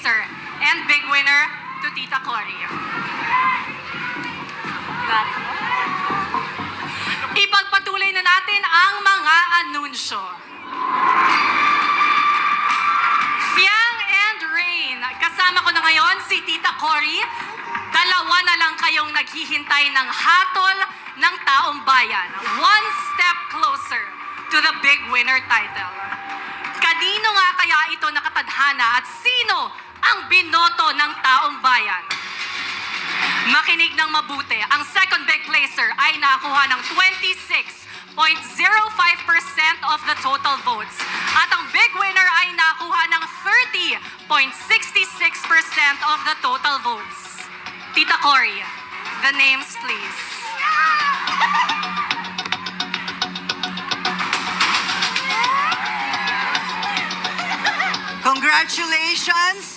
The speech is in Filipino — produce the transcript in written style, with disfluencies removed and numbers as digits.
placer and big winner to Tita Cory. Ipagpatuloy na natin ang mga anunsyo. Fiang and Rain, kasama ko na ngayon si Tita Cory. Dalawa na lang kayong naghihintay ng hatol ng taong bayan. One step closer to the big winner title. Kanino nga kaya ito nakatadhana at sino ang binoto ng taong bayan? Makinig ng mabuti. Ang second big placer ay nakakuha ng 26.05% of the total votes. At ang big winner ay nakakuha ng 30.66% of the total votes. Tita Cory, the names please. Congratulations